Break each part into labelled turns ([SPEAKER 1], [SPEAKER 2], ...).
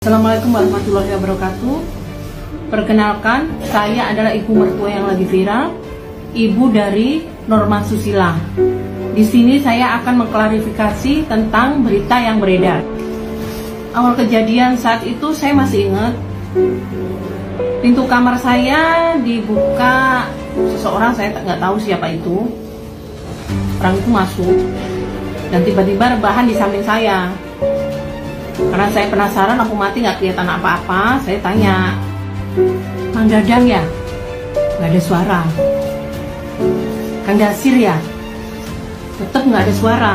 [SPEAKER 1] Assalamualaikum warahmatullahi wabarakatuh. Perkenalkan, saya adalah ibu mertua yang lagi viral, ibu dari Norma Susila. Di sini saya akan mengklarifikasi tentang berita yang beredar. Awal kejadian saat itu saya masih ingat, pintu kamar saya dibuka seseorang, saya nggak tahu siapa itu. Orang itu masuk dan tiba-tiba rebahan di samping saya. Karena saya penasaran, aku mati nggak kelihatan apa-apa, saya tanya, Mang Dadang ya? Nggak ada suara. Kang Dasir ya? Tetap nggak ada suara.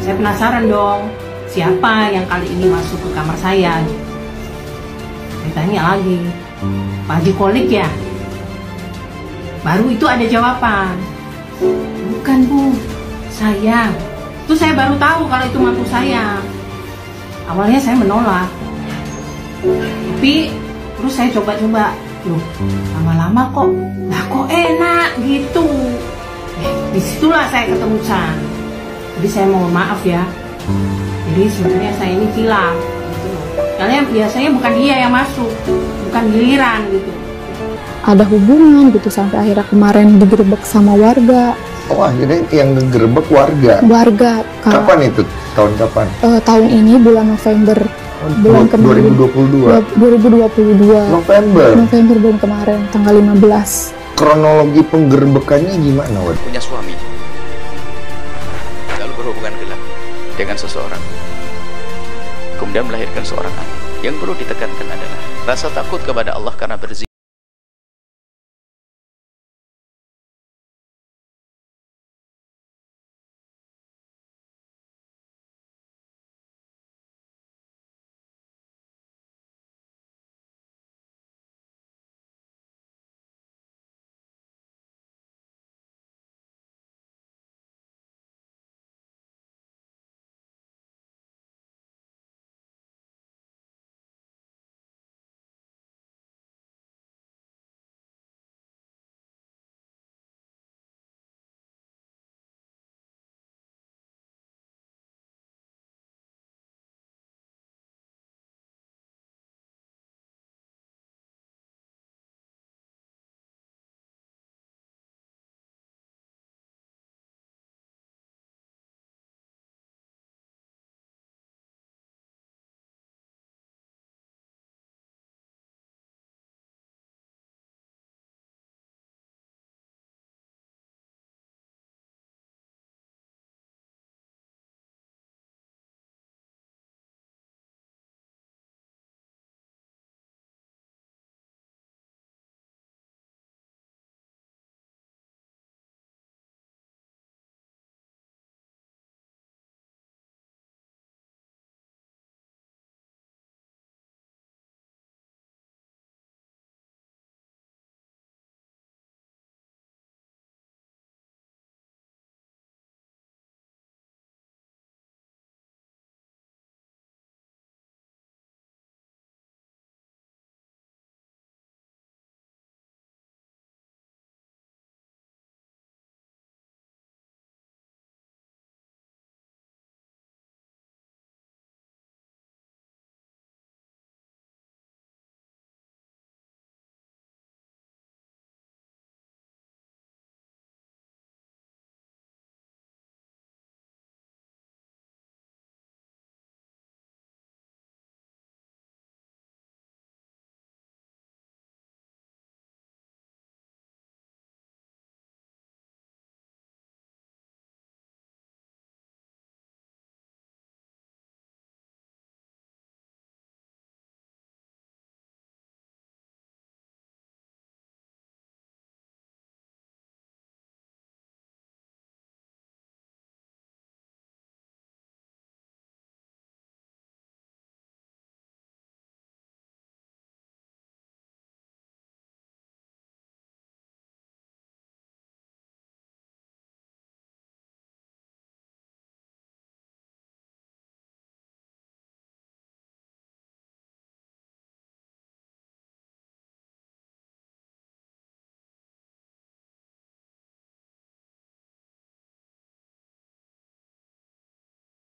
[SPEAKER 1] Saya penasaran dong, siapa yang kali ini masuk ke kamar saya? Saya tanya lagi, Pak Haji Kolik ya? Baru itu ada jawaban, bukan Bu, saya. Itu saya baru tahu kalau itu mantu saya. Awalnya saya menolak, tapi terus saya coba-coba, loh lama-lama kok enak gitu. Disitulah saya ketemu Chan. Jadi saya mohon maaf ya. Jadi sebenarnya saya ini kilaf gitu. Karena biasanya bukan dia yang masuk, bukan giliran gitu.
[SPEAKER 2] Ada hubungan gitu sampai akhirnya kemarin digerebek sama warga.
[SPEAKER 3] Oh, akhirnya yang ngegerebek warga. Kapan itu? Tahun kapan?
[SPEAKER 2] Tahun ini bulan November. Bulan kemarin 2022. November bulan kemarin tanggal 15.
[SPEAKER 3] Kronologi penggerebekannya gimana, Wad?
[SPEAKER 4] Punya suami, lalu berhubungan gelap dengan seseorang, kemudian melahirkan seorang anak. Yang perlu ditekankan adalah rasa takut kepada Allah karena berzina.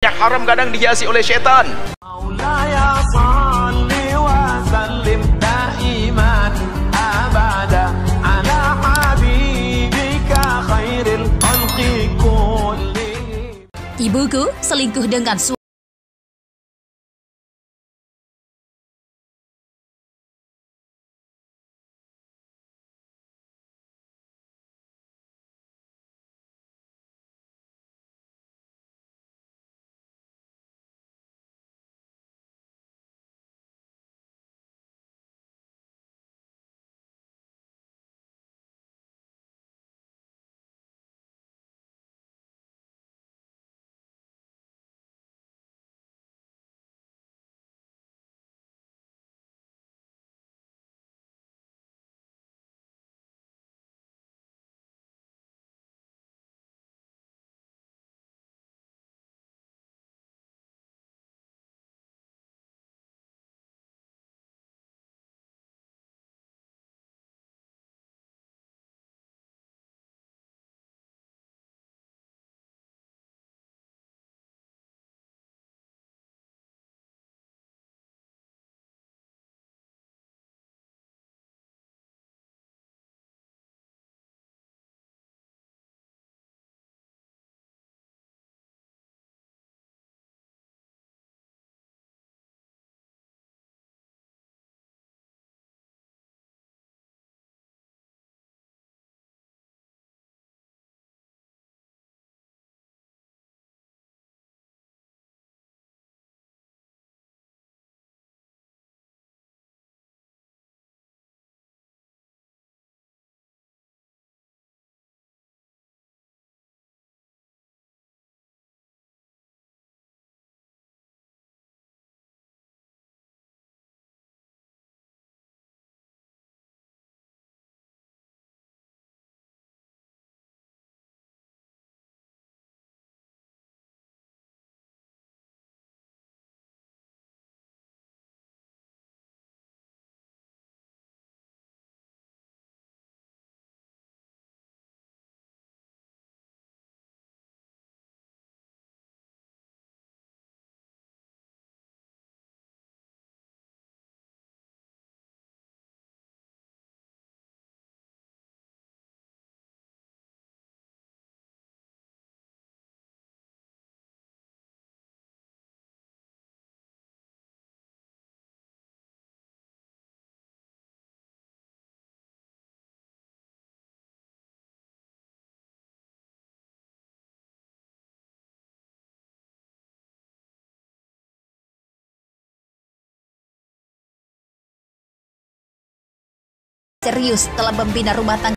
[SPEAKER 4] Yang haram kadang dihiasi oleh setan.
[SPEAKER 5] selingkuh dengan suami. Serius telah membina rumah tangga